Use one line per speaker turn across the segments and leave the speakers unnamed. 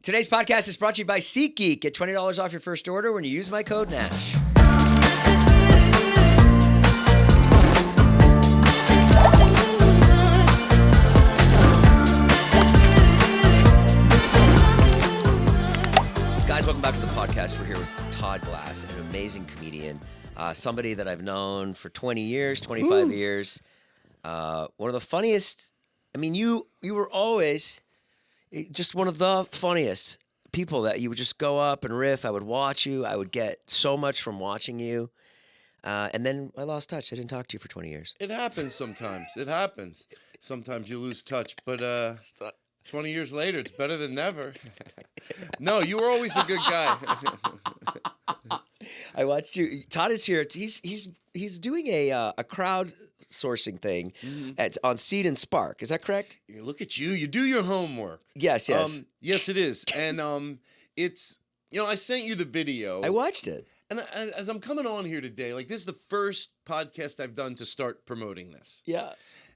Today's podcast is brought to you by SeatGeek. Get $20 off your first order when you use my code Nash. Guys, welcome back to the podcast. We're here with Todd Glass, an amazing comedian, somebody that I've known for 20 years, 25 years. One of the funniest. I mean, you were always just one of the funniest people that you would just go up and riff. I would watch you. I would get so much from watching you. And then I lost touch. I didn't talk to you for 20 years.
It happens sometimes. It happens. Sometimes you lose touch. But 20 years later, it's better than never. No, you were always a good guy.
I watched you. Todd is here. He's doing a crowd sourcing thing. It's on Seed and Spark. Is that correct?
Look at you. You do your homework.
Yes.
Yes, it is. And it's, I sent you the video.
I watched it.
And as I'm coming on here today, like this is the first podcast I've done to start promoting this.
Yeah.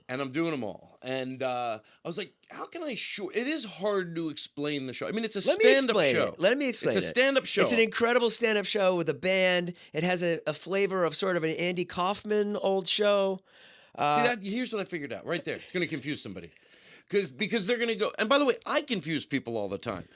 And I'm doing them all. And I was like, how can I show? It is hard to explain the show. I mean, it's a stand-up show.
Let me explain it.
It's a stand-up show.
It's an incredible stand-up show with a band. It has a flavor of sort of an Andy Kaufman old show.
Here's what I figured out right there. It's going to confuse somebody. Because they're going to go, and by the way, I confuse people all the time.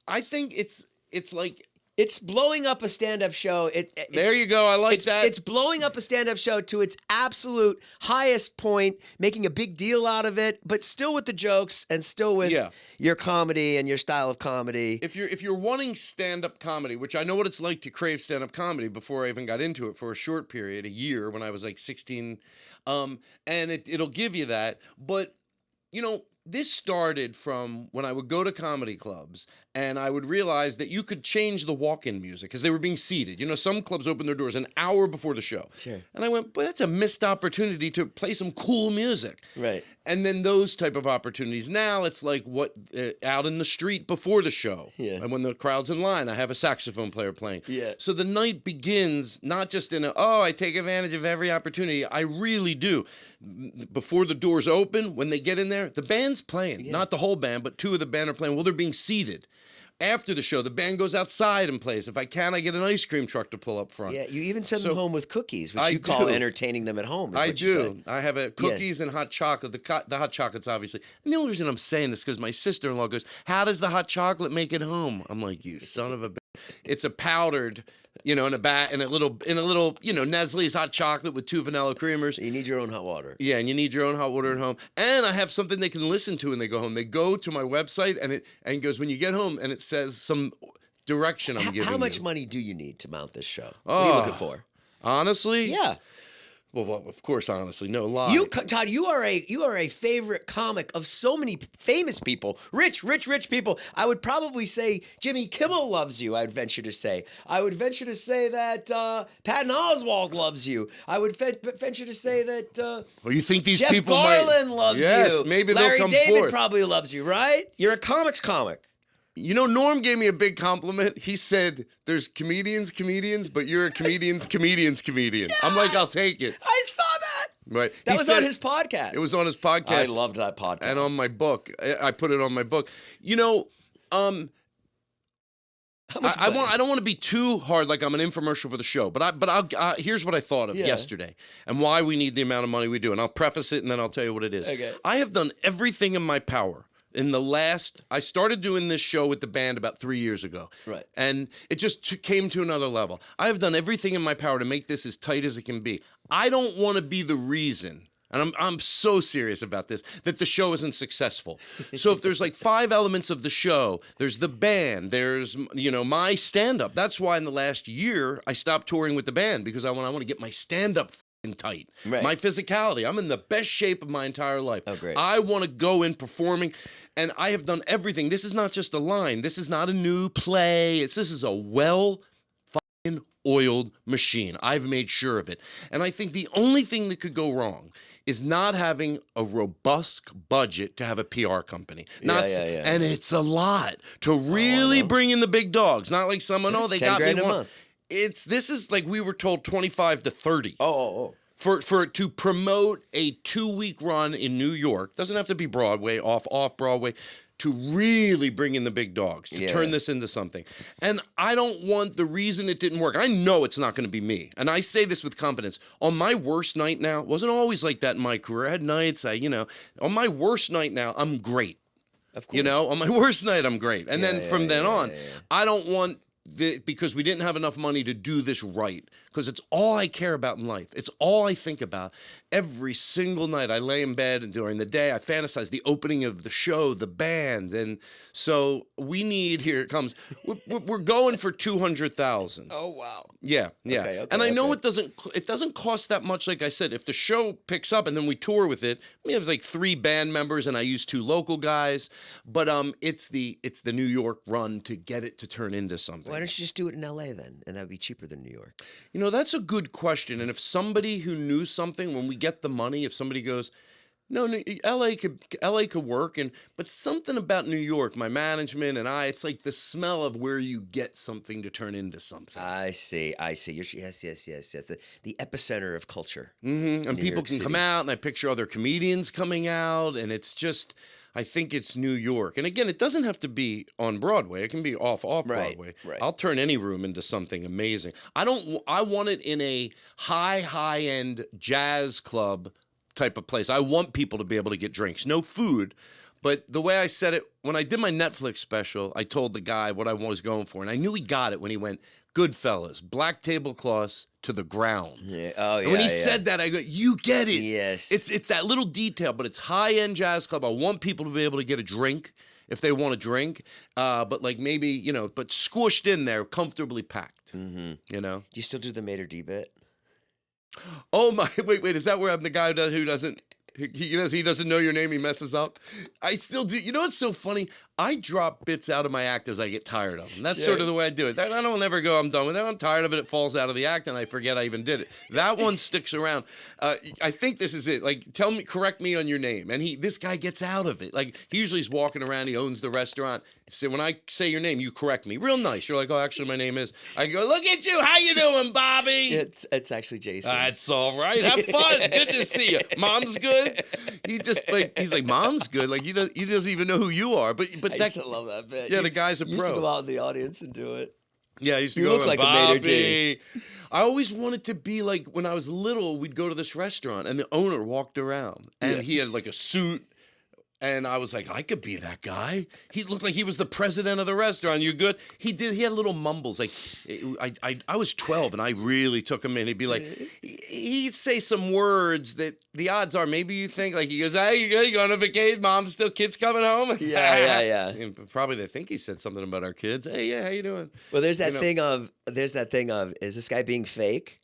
I think it's like,
it's blowing up a stand-up show.
There you go. I like that.
It's blowing up a stand-up show to its absolute highest point, making a big deal out of it, but still with the jokes and still with your comedy and your style of comedy.
If you're wanting stand-up comedy, which I know what it's like to crave stand-up comedy before I even got into it for a short period, a year when I was like 16, and it'll give you that. But, this started from when I would go to comedy clubs and I would realize that you could change the walk-in music because they were being seated. Some clubs open their doors an hour before the show.
Sure.
And I went, boy, that's a missed opportunity to play some cool music.
Right.
And then those type of opportunities. Now it's like out in the street before the show.
Yeah.
And when the crowd's in line, I have a saxophone player playing.
Yeah.
So the night begins not just in I take advantage of every opportunity. I really do. Before the doors open, when they get in there, the band's playing. Yeah. Not the whole band, but two of the band are playing. Well, they're being seated. After the show, the band goes outside and plays. If I can, I get an ice cream truck to pull up front.
Yeah, you even send them home with cookies, which you call entertaining them at home.
I do. I have cookies and hot chocolate. The hot chocolate's obviously. And the only reason I'm saying this is because my sister-in-law goes, "How does the hot chocolate make it home?" I'm like, "You son of a bitch." It's a powdered, in a little, Nestle's hot chocolate with 2 vanilla creamers.
You need your own hot water.
Yeah, and you need your own hot water at home. And I have something they can listen to when they go home. They go to my website and it goes, when you get home, and it says some direction I'm giving you.
How much money do you need to mount this show? What are you looking for?
Honestly?
Yeah.
Well, of course, honestly, no lie.
Todd, you are a favorite comic of so many famous people, rich people. I would probably say Jimmy Kimmel loves you. I would venture to say. I would venture to say that Patton Oswalt loves you. I would venture to say that.
Well, you think these
Jeff
people
Garland loves you?
Yes, maybe
Larry
they'll come
David
forth.
Probably loves you, right? You're a comic.
Norm gave me a big compliment. He said, "There's comedians, but you're a comedian." Yeah. I'm like, I'll take it.
I saw that.
Right.
That was on his podcast.
It was on his podcast.
I loved that podcast.
And on my book. I put it on my book. I don't want to be too hard, like I'm an infomercial for the show, but here's what I thought of yesterday and why we need the amount of money we do. And I'll preface it and then I'll tell you what it is.
Okay.
I have done everything in my power. I started doing this show with the band about 3 years ago.
Right.
And it just came to another level. I have done everything in my power to make this as tight as it can be. I don't want to be the reason, and I'm so serious about this, that the show isn't successful. So if there's like 5 elements of the show, there's the band, there's, my stand-up. That's why in the last year, I stopped touring with the band because I want to get my stand-up tight. Right. My physicality. I'm in the best shape of my entire life.
Oh, great.
I want to go in performing, and I have done everything. This is not just a line. This is not a new play. This is a well-oiled machine. I've made sure of it. And I think the only thing that could go wrong is not having a robust budget to have a PR company. And it's a lot to really bring in the big dogs. Not like someone, they got me one. This is like we were told 25 to 30. For to promote a 2-week run in New York. Doesn't have to be Broadway, off Broadway. to really bring in the big dogs, to turn this into something. And I don't want the reason it didn't work. I know it's not going to be me. And I say this with confidence. On my worst night now, it wasn't always like that in my career. I had nights, on my worst night now, I'm great.
Of course.
On my worst night, I'm great. And then from then on, I don't want because we didn't have enough money to do this right, because it's all I care about in life. It's all I think about. Every single night I lay in bed, and during the day I fantasize the opening of the show, the band. And so we need, here it comes, we're going for 200,000.
Oh, wow.
Yeah.
Okay,
And I know it doesn't cost that much. Like I said, if the show picks up and then we tour with it, we have like 3 band members and I use 2 local guys, but it's the New York run to get it to turn into something.
Why don't you just do it in LA then? And that would be cheaper than New York.
That's a good question. And if somebody who knew something, when we get the money, if somebody goes, no, LA could work, but something about New York, my management and it's like the smell of where you get something to turn into something.
I see. Yes. The epicenter of culture.
Mm-hmm. And people can come out, and I picture other comedians coming out, and it's just, I think it's New York. And again, it doesn't have to be on Broadway. It can be off Broadway.
Right.
I'll turn any room into something amazing. I want it in a high-end jazz club type of place. I want people to be able to get drinks. No food. But the way I said it, when I did my Netflix special, I told the guy what I was going for. And I knew he got it when he went, Goodfellas, black tablecloths to the ground.
Yeah. Oh, yeah.
And when he said that, I go, you get it.
Yes.
It's that little detail, but it's high-end jazz club. I want people to be able to get a drink if they want to drink, but like maybe, but squished in there, comfortably packed.
Mm-hmm.
Do
you still do the Mater D bit?
Oh my! Wait! Is that where I'm the guy who doesn't? He doesn't know your name. He messes up. I still do. You know what's so funny? I drop bits out of my act as I get tired of them. That's sort of the way I do it. I don't ever go, I'm done with it. I'm tired of it. It falls out of the act, and I forget I even did it. That one sticks around. I think this is it. Like, correct me on your name. And this guy gets out of it. Like, he usually is walking around. He owns the restaurant. So when I say your name, you correct me. Real nice. You're like, oh, actually, my name is. I go, look at you. How you doing, Bobby?
It's actually Jason.
That's all right. Have fun. Good to see you. Mom's good. He's like, Mom's good. Like, he doesn't even know who you are. But
I used to love that bit.
Yeah, the guy's a pro.
You used to go out in the audience and do it.
Yeah, I used to
You
go
look
with
like
Bobby.
a Mater D.
I always wanted to be like, when I was little, we'd go to this restaurant and the owner walked around and he had like a suit. And I was like, I could be that guy. He looked like he was the president of the restaurant. You good? He had little mumbles. Like, I was 12 and I really took him in. He'd be like, he'd say some words that the odds are maybe you think, like, he goes, hey, you good? You going on vacation? Mom, still kids coming home?
Yeah.
And probably they think he said something about our kids. Hey, yeah, how you doing?
Well, there's that thing of, is this guy being fake?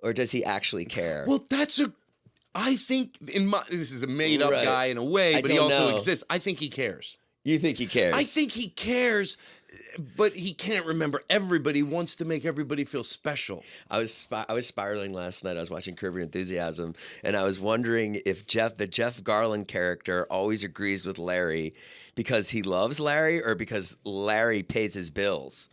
Or does he actually care?
Well, I think this is a made up guy in a way, but he also exists. I think he cares.
You think he cares?
I think he cares, but he can't remember everybody. He wants to make everybody feel special.
I was spiraling last night. I was watching Curb Your Enthusiasm, and I was wondering if the Jeff Garland character always agrees with Larry because he loves Larry or because Larry pays his bills.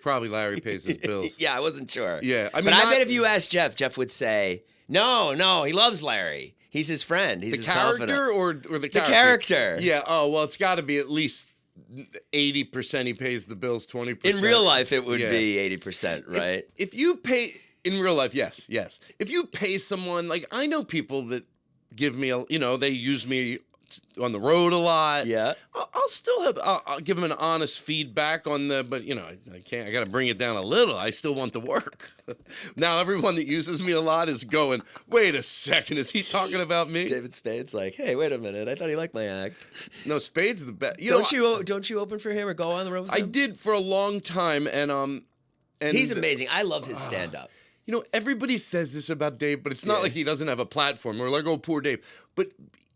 Probably Larry pays his bills.
Yeah, I wasn't sure.
Yeah,
I bet if you asked Jeff would say, No, he loves Larry. He's his friend. He's his confidant.
The character or the character?
The character.
Yeah. Oh, well, it's got to be at least 80% he pays the bills, 20%.
In real life, it would be 80%, right?
If you pay in real life, yes. If you pay someone, like I know people that give me, they use me on the road a lot.
Yeah.
I'll give them an honest feedback but I got to bring it down a little. I still want the work. Now everyone that uses me a lot is going, wait a second, is he talking about me?
David Spade's like, hey, wait a minute, I thought he liked my act.
No, Spade's the best.
Don't you open for him or go on the road with him?
I did for a long time, and
he's amazing. I love his stand-up.
Everybody says this about Dave, but it's not like he doesn't have a platform. We're like, oh, poor Dave. But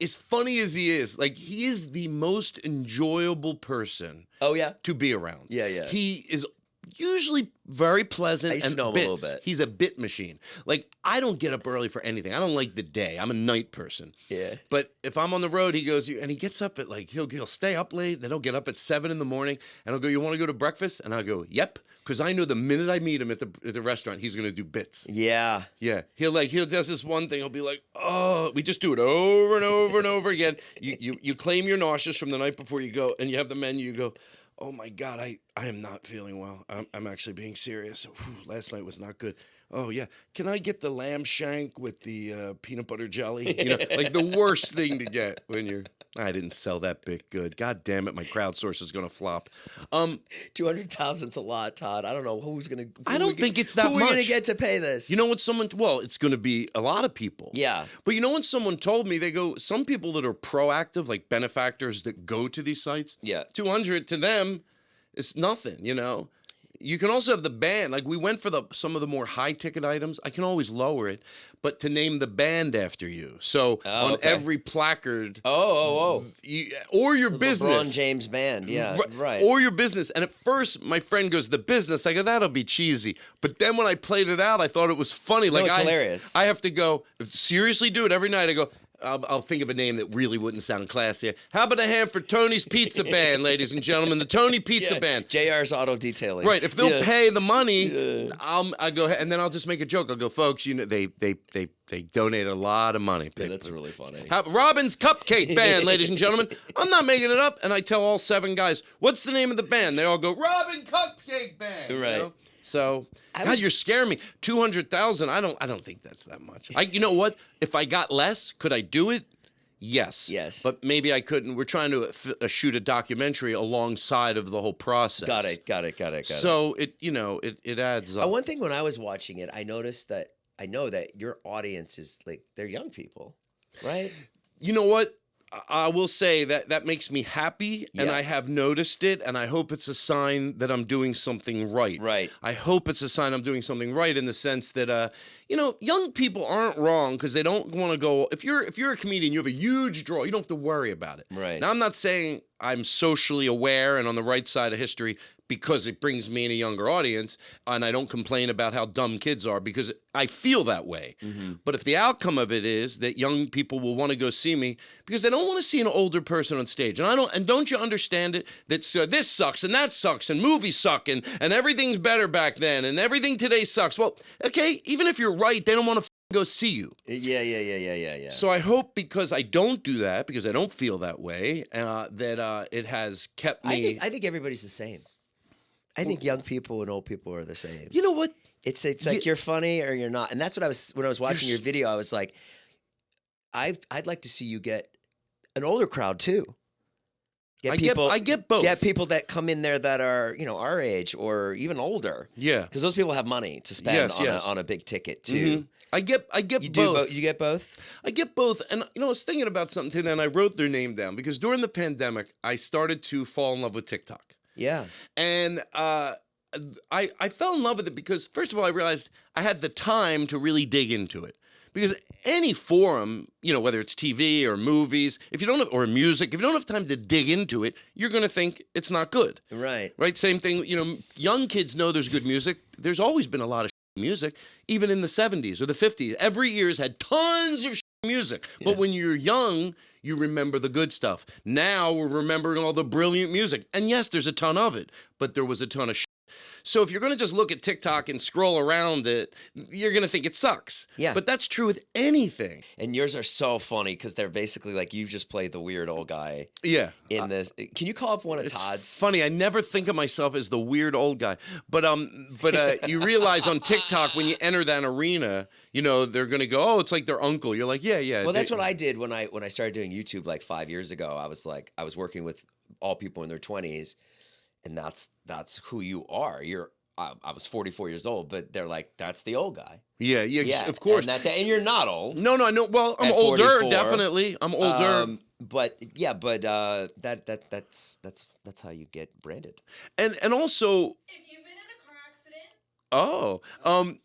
as funny as he is, like, he is the most enjoyable person
to
be around.
Yeah.
He is usually very pleasant
I used to
and
know him a
bits.
little bit.
He's a bit machine. Like, I don't get up early for anything. I don't like the day. I'm a night person.
Yeah.
But if I'm on the road, he goes, and he gets up at like, he'll stay up late, then he'll get up at 7 in the morning, and he'll go, you want to go to breakfast? And I'll go, yep. Because I know the minute I meet him at the restaurant, he's going to do bits.
Yeah.
Yeah. He'll does this one thing. He'll be like, oh, we just do it over and over and over again. You claim you're nauseous from the night before you go, and you have the menu, you go, oh my God, I am not feeling well. I'm actually being serious. Whew, last night was not good. Oh yeah, can I get the lamb shank with the peanut butter jelly? You know, like the worst thing to get when you're. I didn't sell that bit good. God damn it, my crowdsource is gonna flop.
200,000's a lot, Todd. I don't know who's gonna.
I don't think it's that much.
Who are we gonna get to pay this?
You know what someone? Well, it's gonna be a lot of people.
Yeah.
But you know what someone told me? They go, some people that are proactive, like benefactors that go to these sites.
Yeah.
200 to them, it's nothing. You know. You can also have the band. Like we went for some of the more high ticket items. I can always lower it, but to name the band after you. So on every placard. Or your business.
LeBron James band. Yeah. Right.
Or your business. And at first, my friend goes, the business. I go, that'll be cheesy. But then when I played it out, I thought it was funny.
No, it's hilarious.
I have to go, seriously do it every night. I go, I'll think of a name that really wouldn't sound classy. How about a hand for Tony's Pizza Band, ladies and gentlemen? The Tony Pizza Band.
JR's Auto Detailing.
Right. If they'll pay the money, I'll go ahead, and then I'll just make a joke. I'll go, folks, you know, they donate a lot of money.
Yeah, that's really funny.
Robin's Cupcake Band, ladies and gentlemen. I'm not making it up. And I tell all 7 guys, what's the name of the band? They all go, Robin Cupcake Band.
Right.
You know? So, God, you're scaring me. 200,000. I don't think that's that much. You know what? If I got less, could I do it? Yes.
Yes.
But maybe I couldn't. We're trying to shoot a documentary alongside of the whole process.
Got it.
So it adds up.
One thing when I was watching it, I noticed that I know that your audience is like they're young people, right?
You know what? I will say that makes me happy, and I have noticed it, and I hope it's a sign that I'm doing something right.
Right.
I hope it's a sign I'm doing something right in the sense that, young people aren't wrong because they don't want to go. If you're a comedian, you have a huge draw. You don't have to worry about it.
Right.
Now, I'm not saying I'm socially aware and on the right side of history because it brings me in a younger audience, and I don't complain about how dumb kids are because I feel that way. Mm-hmm. But if the outcome of it is that young people will want to go see me because they don't want to see an older person on stage, and don't you understand it that this sucks and that sucks and movies suck and everything's better back then and everything today sucks. Well, okay, even if you're right, they don't want to go see you.
Yeah.
So I hope because I don't do that, because I don't feel that way, that it has kept me.
I think everybody's the same. I think young people and old people are the same.
You know what?
It's like you're funny or you're not, and that's what when I was watching your video. I was like, I'd like to see you get an older crowd too. I
get both.
Get people that come in there that are our age or even older.
Yeah,
because those people have money to spend on a big ticket too.
Mm-hmm. I get both.
You get both? I
get both. And I was thinking about something today, and I wrote their name down because during the pandemic, I started to fall in love with TikTok.
Yeah.
And I fell in love with it because, first of all, I realized I had the time to really dig into it. Because any forum, whether it's TV or movies, or music, if you don't have time to dig into it, you're going to think it's not good.
Right.
Right? Same thing, young kids know there's good music. There's always been a lot of music, even in the 70s or the 50s. Every year's had tons of music. Yeah. But when you're young, you remember the good stuff. Now we're remembering all the brilliant music. And yes, there's a ton of it, but there was a ton of shit. So if you're going to just look at TikTok and scroll around it, you're going to think it sucks.
Yeah.
But that's true with anything.
And yours are so funny because they're basically like you just played the weird old guy.
Yeah.
In this. Can you call up one of Todd's?
It's funny. I never think of myself as the weird old guy. But you realize on TikTok when you enter that arena, they're going to go, oh, it's like their uncle. You're like, yeah.
Well, that's what I did when I started doing YouTube like 5 years ago. I was working with all people in their 20s. And that's who you are. I was 44 years old, but they're like, that's the old guy.
Yeah, of course.
And you're not old.
No, I know. Well, I'm older, 44. Definitely. I'm older.
That's how you get branded.
And also,
if you've been in a car accident.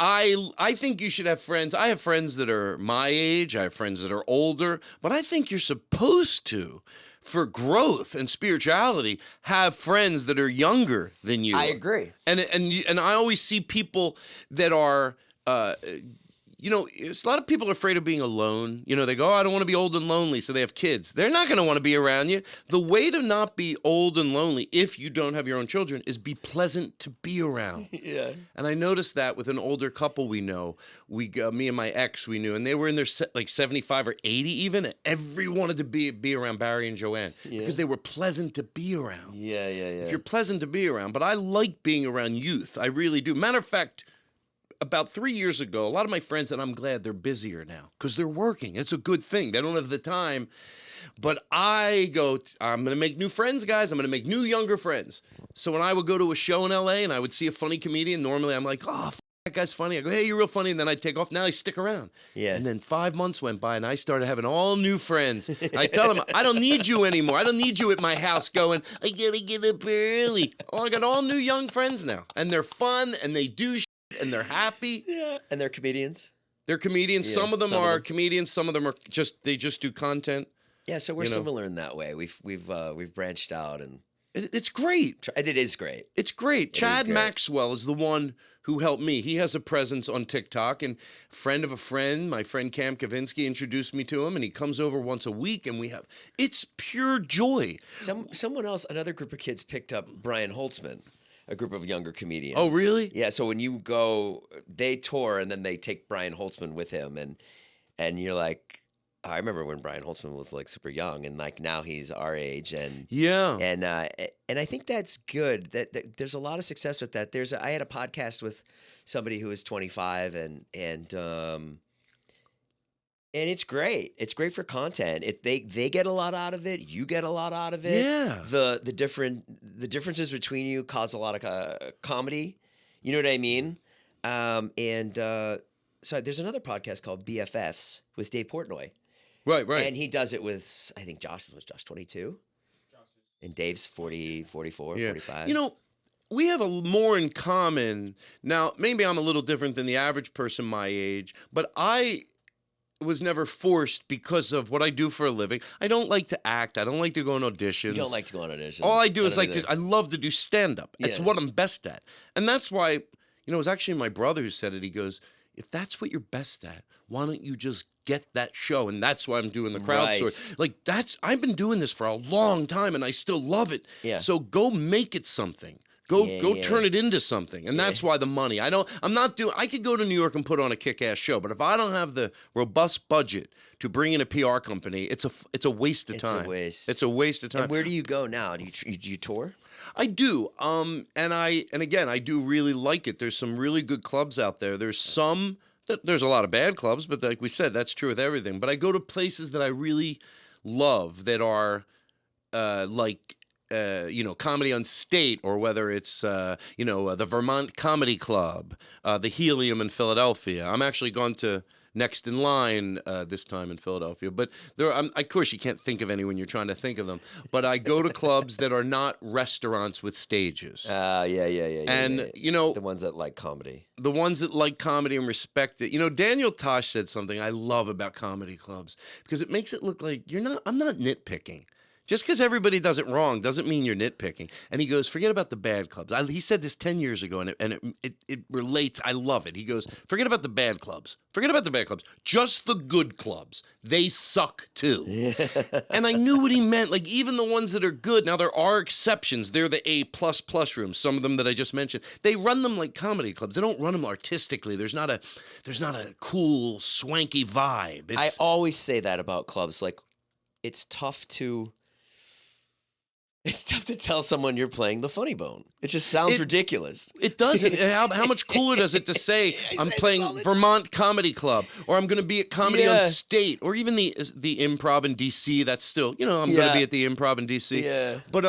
I think you should have friends. I have friends that are my age. I have friends that are older. But I think you're supposed to for growth and spirituality, have friends that are younger than you.
I agree.
And I always see people that are, a lot of people are afraid of being alone. They go, oh, I don't want to be old and lonely, so they have kids. They're not going to want to be around you. The way to not be old and lonely, if you don't have your own children, is be pleasant to be around.
Yeah.
And I noticed that with an older couple we know. Me and my ex we knew, and they were in their 75 or 80 even, and everyone wanted to be around Barry and Joanne because they were pleasant to be around.
Yeah.
If you're pleasant to be around. But I like being around youth. I really do. Matter of fact, about 3 years ago, a lot of my friends, and I'm glad they're busier now because they're working. It's a good thing. They don't have the time. But I go, I'm going to make new friends, guys. I'm going to make new, younger friends. So when I would go to a show in L.A. and I would see a funny comedian, normally I'm like, oh, that guy's funny. I go, hey, you're real funny. And then I'd take off. Now I stick around. Yeah. And then 5 months went by and I started having all new friends. I tell them, I don't need you anymore. I don't need you at my house going, I got to get up early. Oh, I got all new young friends now. And they're fun and they do and they're happy.
Yeah. And they're comedians.
They're comedians. Yeah, some of them are comedians. Some of them are they just do content.
Yeah, so we're similar in that way. We've branched out and
it's great.
It is great.
It's great. Chad Maxwell is the one who helped me. He has a presence on TikTok, and a friend of a friend, my friend Cam Kavinsky, introduced me to him, and he comes over once a week, and it's pure joy.
Someone else, another group of kids picked up Brian Holtzman. A group of younger comedians.
Oh, really?
Yeah. So when you go, they tour and then they take Brian Holtzman with him, and you're like, I remember when Brian Holtzman was like super young, and like now he's our age, and and I think that's good. That there's a lot of success with that. I had a podcast with somebody who was 25, and it's great. It's great for content. They get a lot out of it. You get a lot out of it.
Yeah.
The differences between you cause a lot of comedy. You know what I mean? So there's another podcast called BFFs with Dave Portnoy.
Right.
And he does it with, I think Josh 22? And Dave's 40, 44, 45.
We have more in common. Now, maybe I'm a little different than the average person my age, but I was never forced because of what I do for a living. I don't like to act. I don't like to go on auditions.
You don't like to go on auditions.
All I do is I love to do stand-up. It's what I'm best at. And that's why, it was actually my brother who said it. He goes, if that's what you're best at, why don't you just get that show? And that's why I'm doing the crowdsource. Like I've been doing this for a long time and I still love it.
Yeah.
So go make it something. Go turn it into something. And that's why the money. I could go to New York and put on a kick-ass show, but if I don't have the robust budget to bring in a PR company, it's a waste of time. It's a waste of time.
And where do you go now? Do you tour?
I do. And again, I do really like it. There's some really good clubs out there. There's a lot of bad clubs, but like we said, that's true with everything. But I go to places that I really love that are Comedy on State, or whether it's, the Vermont Comedy Club, the Helium in Philadelphia. I'm actually gone to Next in Line this time in Philadelphia. But of course, you can't think of any when you're trying to think of them. But I go to clubs that are not restaurants with stages.
Yeah.
And,
the ones that like comedy.
The ones that like comedy and respect it. Daniel Tosh said something I love about comedy clubs because it makes it look like I'm not nitpicking. Just because everybody does it wrong doesn't mean you're nitpicking. And he goes, forget about the bad clubs. He said this 10 years ago, and it relates. I love it. He goes, forget about the bad clubs. Forget about the bad clubs. Just the good clubs. They suck too. Yeah. And I knew what he meant. Like, even the ones that are good. Now, there are exceptions. They're the A++ rooms. Some of them that I just mentioned. They run them like comedy clubs. They don't run them artistically. There's not a cool, swanky vibe.
I always say that about clubs. Like, it's tough to tell someone you're playing the funny bone. It just sounds ridiculous.
It does. How much cooler does it to say I'm playing Vermont Comedy Club, or I'm going to be at Comedy on State, or even the Improv in D.C. That's still, I'm going to be at the Improv in D.C.
Yeah.
But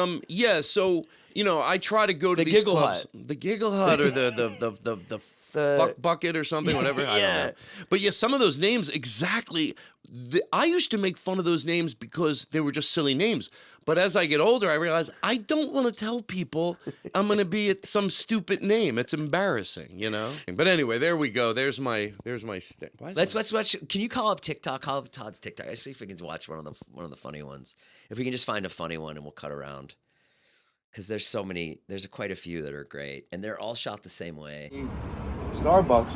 so I try to go to
The
these
Giggle
clubs.
Hut.
The Giggle Hut or the fuck bucket or something, whatever. I don't know. But yeah, some of those names exactly. I used to make fun of those names because they were just silly names. But as I get older, I realize I don't want to tell people I'm going to be at some stupid name. It's embarrassing, But anyway, there we go. There's my
Let's watch. Can you call up TikTok? Call up Todd's TikTok. Let's see if we can watch one of the funny ones. If we can just find a funny one and we'll cut around. Because there's so many. There's quite a few that are great, and they're all shot the same way.
Starbucks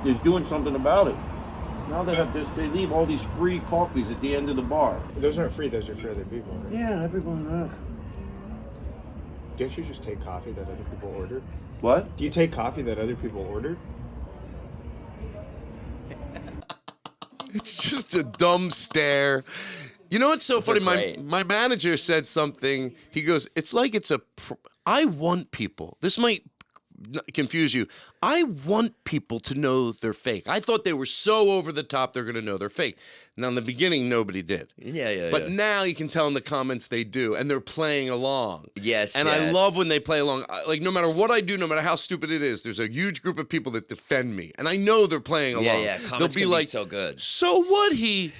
is doing something about it. Now they have this. They leave all these free coffees at the end of the bar.
Those aren't free. Those are for other people. Right?
Yeah, everyone.
Don't you just take coffee that other people ordered?
What?
Do you take coffee that other people ordered?
It's just a dumb stare. You know what's so funny? My manager said something. He goes, "It's like it's I want people. This might confuse you. I want people to know they're fake. I thought they were so over the top they're going to know they're fake. Now, in the beginning, nobody did.
Yeah.
But now you can tell in the comments they do, and they're playing along.
Yes,
And I love when they play along. Like, no matter what I do, no matter how stupid it is, there's a huge group of people that defend me. And I know they're playing along.
Yeah. Comments
They'll be like,
so good.
So what? He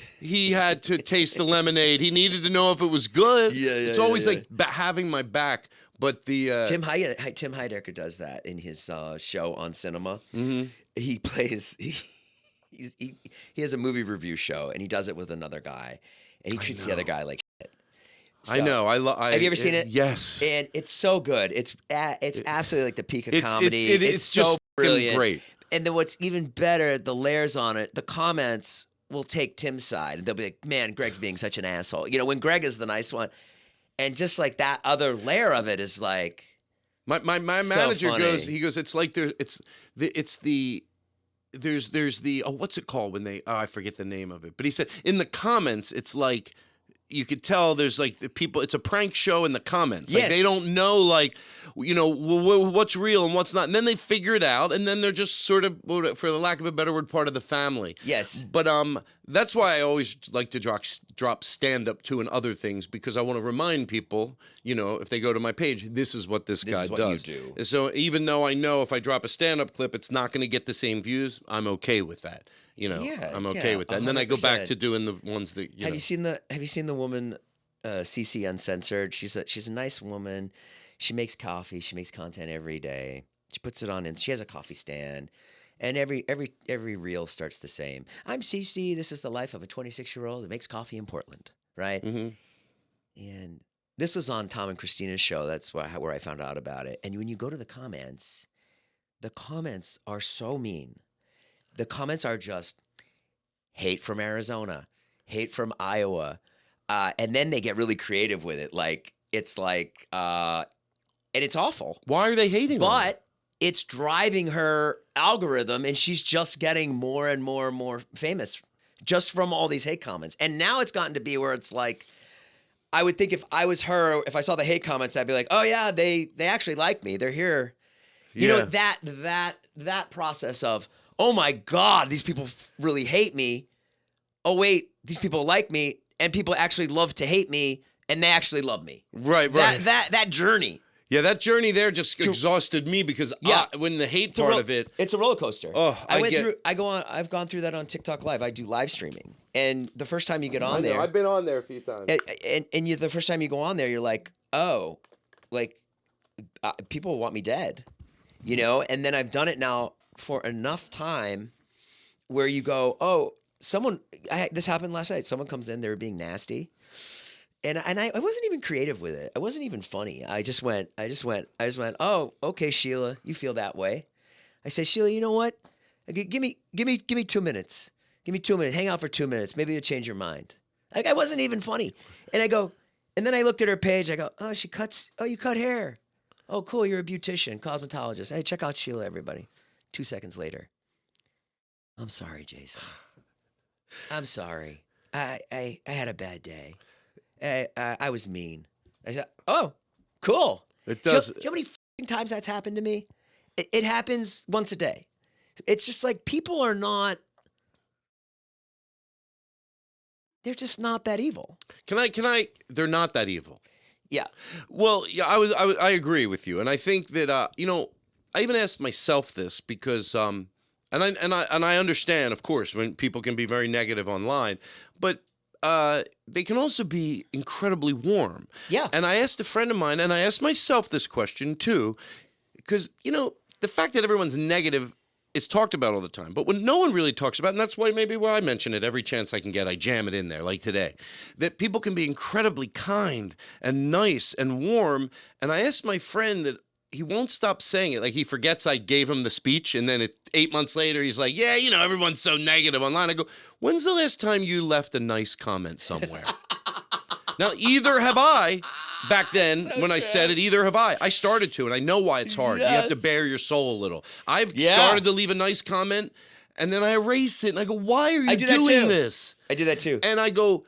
had to taste the lemonade. He needed to know if it was good. It's always like having my back. But the
Tim Heidecker does that in his show on cinema. Mm-hmm. He plays he has a movie review show and he does it with another guy, and he treats the other guy like shit. So,
I know. Have
you ever seen it?
Yes.
And it's so good. It's absolutely like the peak of comedy.
It's
so
just
brilliant.
Great.
And then what's even better, the layers on it, the comments will take Tim's side, and they'll be like, "Man, Greg's being such an asshole." When Greg is the nice one. And just like that other layer of it is like
my manager
so
goes, it's like there's what's it called when I forget the name of it, but he said in the comments it's like you could tell there's like the people, it's a prank show in the comments. Like they don't know what's real and what's not. And then they figure it out, and then they're just sort of, for the lack of a better word, part of the family.
Yes.
But that's why I always like to drop stand-up too and other things, because I want to remind people, if they go to my page, this is what this guy does.
You do.
So even though I know if I drop a stand-up clip, it's not going to get the same views, I'm okay with that. I'm okay with that. And then I go back to doing the ones that
Have you seen the woman CC Uncensored? She's a nice woman. She makes coffee. She makes content every day. She puts it on, and she has a coffee stand. And every reel starts the same. I'm CC. This is the life of a 26-year-old that makes coffee in Portland, right? Mm-hmm. And this was on Tom and Christina's show. That's where I found out about it. And when you go to the comments are so mean. The comments are just hate from Arizona, hate from Iowa, and then they get really creative with it. Like it's like, and it's awful.
Why are they hating?
But it's driving her algorithm, and she's just getting more and more and more famous just from all these hate comments. And now it's gotten to be where it's like, I would think if I was her, if I saw the hate comments, I'd be like, oh yeah, they actually like me. They're here. That process of, oh my God, these people really hate me. Oh wait, these people like me, and people actually love to hate me, and they actually love me.
Right.
That journey.
Yeah, that journey there just exhausted me because when the hate part of it,
it's a roller coaster.
Oh,
I've gone through that on TikTok Live. I do live streaming, and the first time you get on there,
I've been on there a few times,
and the first time you go on there, you're like, oh, like people want me dead, And then I've done it now for enough time where you go, oh, this happened last night. Someone comes in, they were being nasty. And I wasn't even creative with it. I wasn't even funny. I just went, oh, okay, Sheila, you feel that way. I say, Sheila, you know what? Give me 2 minutes. Give me 2 minutes. Hang out for 2 minutes. Maybe it'll change your mind. Like, I wasn't even funny. And I go, and then I looked at her page. I go, oh, you cut hair. Oh, cool. You're a beautician, cosmetologist. Hey, check out Sheila, everybody. 2 seconds later. I'm sorry, Jason. I'm sorry. I had a bad day. I was mean. I said, oh, cool.
It does.
Do you know how many times that's happened to me? It happens once a day. It's just like people are not. They're just not that evil.
Can I? They're not that evil.
Yeah.
Well, yeah, I agree with you, and I think that I even asked myself this because and I understand, of course, when people can be very negative online, but they can also be incredibly warm.
Yeah.
And I asked a friend of mine, and I asked myself this question too, because the fact that everyone's negative is talked about all the time, but what no one really talks about, and that's why I mention it every chance I can get, I jam it in there, like today, that people can be incredibly kind and nice and warm. And I asked my friend that he won't stop saying it. Like, he forgets I gave him the speech, and then 8 months later, he's like, yeah, everyone's so negative online. I go, when's the last time you left a nice comment somewhere? Now, either have I. Back then, when I said it, either have I. I started to, and I know why it's hard.
Yes.
You have to bare your soul a little. I've started to leave a nice comment, and then I erase it, and I go, why are you doing this?
I do that too.
And I go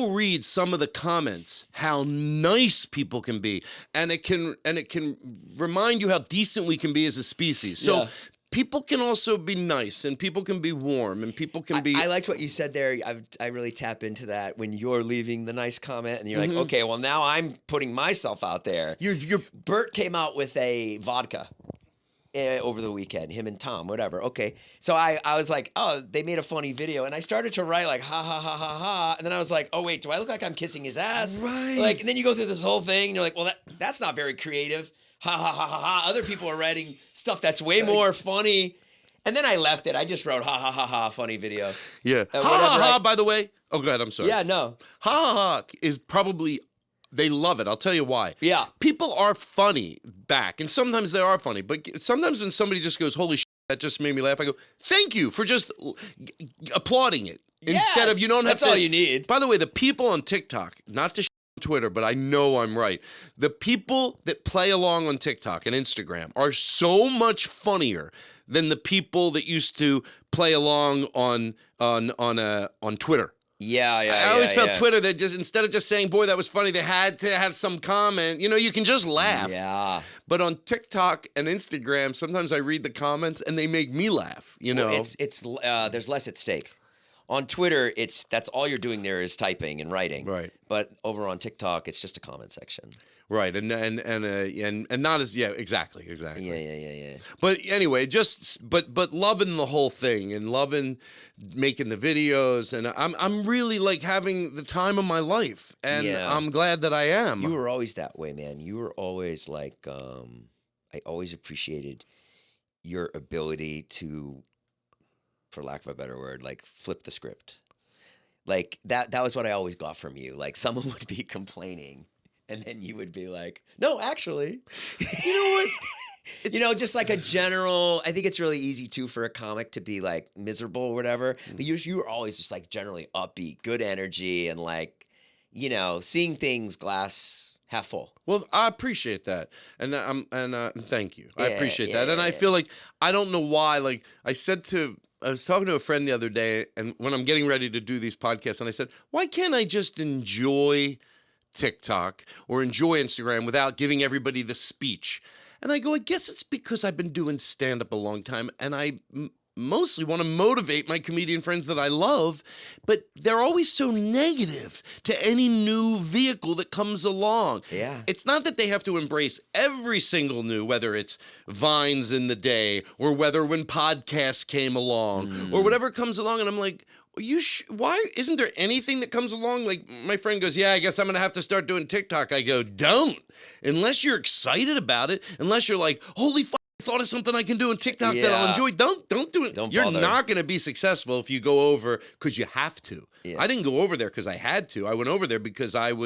read some of the comments, how nice people can be, and it can remind you how decent we can be as a species. So people can also be nice, and people can be warm, and people can be.
I liked what you said there. I really tap into that when you're leaving the nice comment, and you're like, okay, well, now I'm putting myself out there. Bert came out with a vodka over the weekend, him and Tom, whatever. Okay, so I was like, oh, they made a funny video, and I started to write like, ha ha ha ha ha, and then I was like, oh wait, do I look like I'm kissing his ass?
Right.
Like, and then you go through this whole thing, and you're like, well, that's not very creative. Ha ha ha ha ha. Other people are writing stuff that's way more funny. And then I left it. I just wrote ha ha ha ha funny video.
Yeah. Ha ha ha, by the way. Oh, go ahead. I'm sorry.
Yeah, no.
Ha ha ha is probably, they love it. I'll tell you why.
Yeah.
People are funny back, and sometimes they are funny. But sometimes when somebody just goes, holy shit, that just made me laugh, I go, thank you for just applauding it. Instead of, you don't have to.
That's all you need.
By the way, the people on TikTok, not to Twitter, but I know I'm right. The people that play along on TikTok and Instagram are so much funnier than the people that used to play along on Twitter.
Yeah.
I always felt Twitter, that just, instead of just saying, boy, that was funny, they had to have some comment. You can just laugh.
Yeah.
But on TikTok and Instagram, sometimes I read the comments and they make me laugh,
Well, it's there's less at stake. On Twitter, that's all you're doing there is typing and writing.
Right.
But over on TikTok, it's just a comment section.
Right, and not as exactly.
Yeah.
But anyway, but loving the whole thing and loving making the videos, and I'm really like having the time of my life, and I'm glad that I am.
You were always that way, man. You were always like, I always appreciated your ability to, for lack of a better word, like flip the script. Like that was what I always got from you. Like someone would be complaining, and then you would be like, no, actually. You know what? Just like a general, I think it's really easy too for a comic to be like miserable or whatever. But you were always just like generally upbeat, good energy, and like, seeing things glass half full.
Well, I appreciate that, and thank you. I appreciate that, and I feel like I don't know why. Like I was talking to a friend the other day, and when I'm getting ready to do these podcasts, and I said, why can't I just enjoy TikTok or enjoy Instagram without giving everybody the speech? And I go, I guess it's because I've been doing stand-up a long time, and I mostly want to motivate my comedian friends that I love, but they're always so negative to any new vehicle that comes along.
Yeah.
It's not that they have to embrace every single new, whether it's Vines in the day or whether when podcasts came along or whatever comes along, and I'm like, why isn't there anything that comes along? Like my friend goes, yeah, I guess I'm going to have to start doing TikTok. I go, don't. Unless you're excited about it, unless you're like, holy fuck, I thought of something I can do on TikTok that I'll enjoy. Don't do it. You're not going to be successful if you go over because you have to. Yeah. I didn't go over there because I had to. I went over there because I'm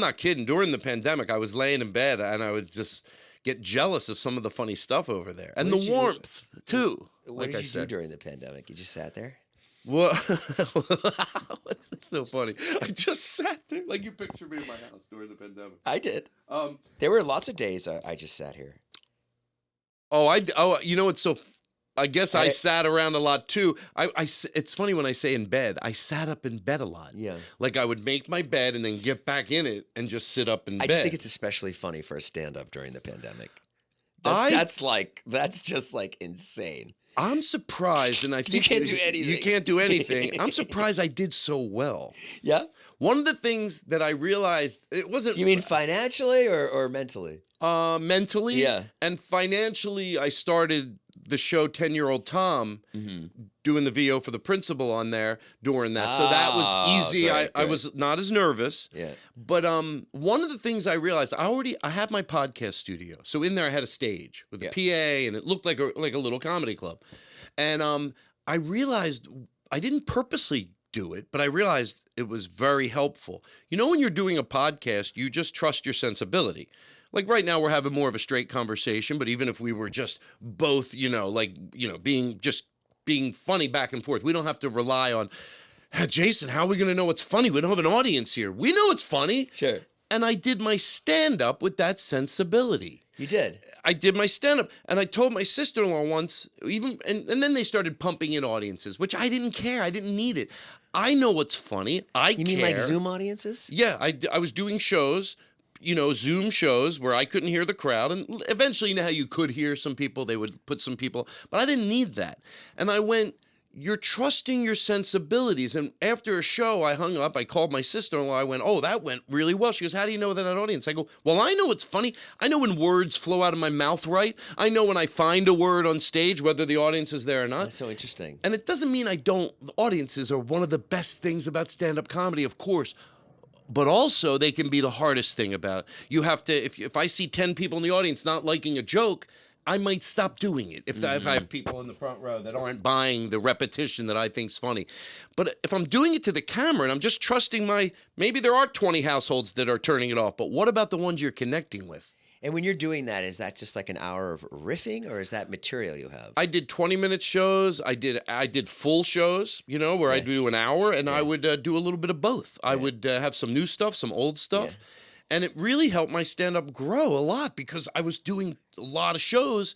not kidding. During the pandemic, I was laying in bed and I would just get jealous of some of the funny stuff over there. And the warmth, too.
What did you do during the pandemic? You just sat there?
What? It's so funny. I just sat there. Like you picture me in my house during the pandemic.
I did. There were lots of days I just sat here.
It's so. I guess I sat around a lot too. It's funny when I say in bed. I sat up in bed a lot.
Yeah.
Like I would make my bed and then get back in it and just sit up in bed.
I just think it's especially funny for a stand-up during the pandemic. That's just like insane.
I'm surprised, and I think
can't do anything.
You can't do anything. I'm surprised I did so well.
Yeah?
One of the things that I realized, it wasn't...
You mean financially or mentally?
Mentally.
Yeah.
And financially, I started the show 10-Year-Old Tom doing the VO for the principal on there during that. So that was easy. I was not as nervous.
Yeah.
But one of the things I realized, I had my podcast studio. So in there I had a stage with a PA, and it looked like a little comedy club. And I realized I didn't purposely do it, but I realized it was very helpful. You know, when you're doing a podcast, you just trust your sensibility. Like right now, we're having more of a straight conversation, but even if we were just both, being funny back and forth, we don't have to rely on, Jason, how are we going to know what's funny? We don't have an audience here. We know it's funny.
Sure.
And I did my stand-up with that sensibility.
You did?
I did my stand-up, and I told my sister-in-law once, and then they started pumping in audiences, which I didn't care. I didn't need it. I know what's funny.
You mean like Zoom audiences?
Yeah, I was doing shows, Zoom shows where I couldn't hear the crowd. And eventually, you know how you could hear some people, they would put some people, but I didn't need that. And I went, you're trusting your sensibilities. And after a show, I hung up, I called my sister-in-law, I went, oh, that went really well. She goes, how do you know that an audience? I go, well, I know it's funny. I know when words flow out of my mouth right. I know when I find a word on stage, whether the audience is there or not.
That's so interesting.
And it doesn't mean the audiences are one of the best things about stand-up comedy, of course. But also, they can be the hardest thing about it. You have to, if I see 10 people in the audience not liking a joke, I might stop doing it if I have people in the front row that aren't buying the repetition that I think's funny. But if I'm doing it to the camera and I'm just trusting maybe there are 20 households that are turning it off, but what about the ones you're connecting with?
And when you're doing that, is that just like an hour of riffing, or is that material you have?
I did 20-minute shows. I did full shows, where I do an hour, and I would do a little bit of both. I would have some new stuff, some old stuff. Yeah. And it really helped my stand-up grow a lot because I was doing a lot of shows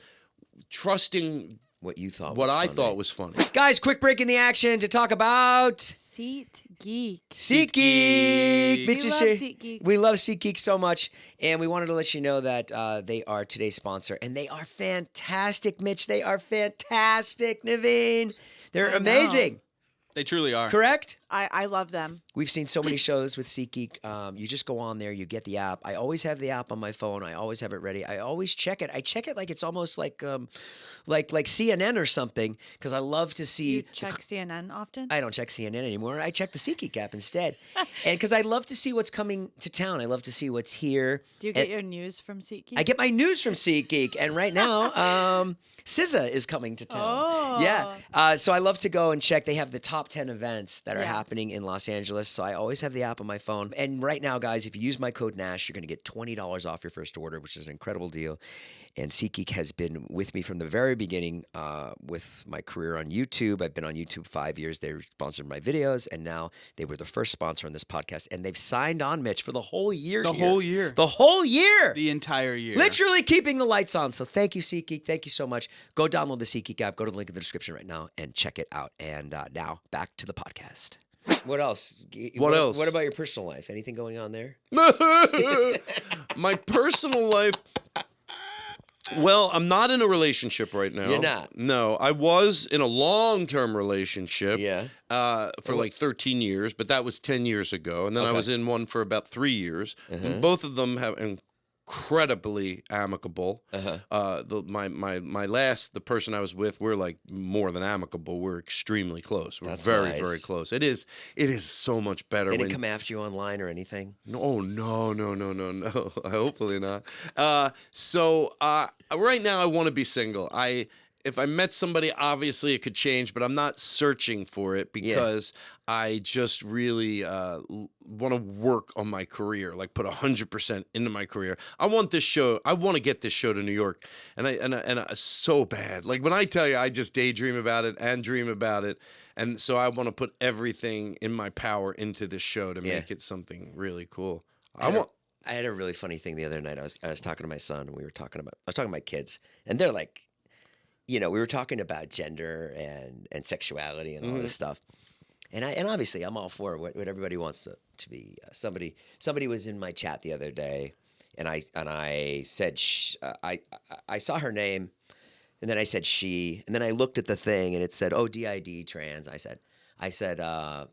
trusting
what you thought
I thought was funny.
Guys, quick break in the action to talk about
SeatGeek.
SeatGeek.
We love SeatGeek.
We love SeatGeek so much, and we wanted to let you know that they are today's sponsor, and they are fantastic, Mitch. They are fantastic, Naveen. They're amazing.
They truly are.
Correct?
I love them.
We've seen so many shows with SeatGeek. You just go on there, you get the app. I always have the app on my phone. I always have it ready. I always check it. I check it like it's almost like CNN or something, because I love to see.
You check CNN often?
I don't check CNN anymore. I check the SeatGeek app instead. And because I love to see what's coming to town. I love to see what's here.
Do you get your news from SeatGeek?
I get my news from SeatGeek. And right now, SZA is coming to town.
Oh.
Yeah. So I love to go and check. They have the top 10 events that are happening in Los Angeles. So I always have the app on my phone. And right now, guys, if you use my code Nash, you're going to get $20 off your first order, which is an incredible deal. And SeatGeek has been with me from the very beginning with my career on YouTube. I've been on YouTube 5 years. They sponsored my videos, and now they were the first sponsor on this podcast. And they've signed on, Mitch, for the whole year.
The whole year.
The whole year.
The entire year.
Literally keeping the lights on. So thank you, SeatGeek. Thank you so much. Go download the SeatGeek app. Go to the link in the description right now and check it out. And now back to the podcast. What else?
What else?
What about your personal life? Anything going on there?
My personal life. Well, I'm not in a relationship right now.
You're not?
No, I was in a long-term relationship.
Yeah.
For like 13 years, but that was 10 years ago. And then I was in one for about 3 years. And both of them have incredibly amicable. My last, the person I was with, we're like more than amicable. We're extremely close. We're very, very close. It is so much better.
They didn't come after you online or anything?
No. Hopefully not. So right now I want to be single. If I met somebody, obviously it could change, but I'm not searching for it because I just really want to work on my career, like put 100% into my career. I want this show. I want to get this show to New York, and I so bad. Like when I tell you, I just daydream about it and dream about it, and so I want to put everything in my power into this show to make it something really cool. I
had a really funny thing the other night. I was talking to my son, and I was talking to my kids, and they're like, we were talking about gender and sexuality and all this stuff. And obviously I'm all for what everybody wants to be. Somebody was in my chat the other day, and I said I saw her name, And then I said she, and then I looked at the thing and it said, oh, DID trans. I said, I'm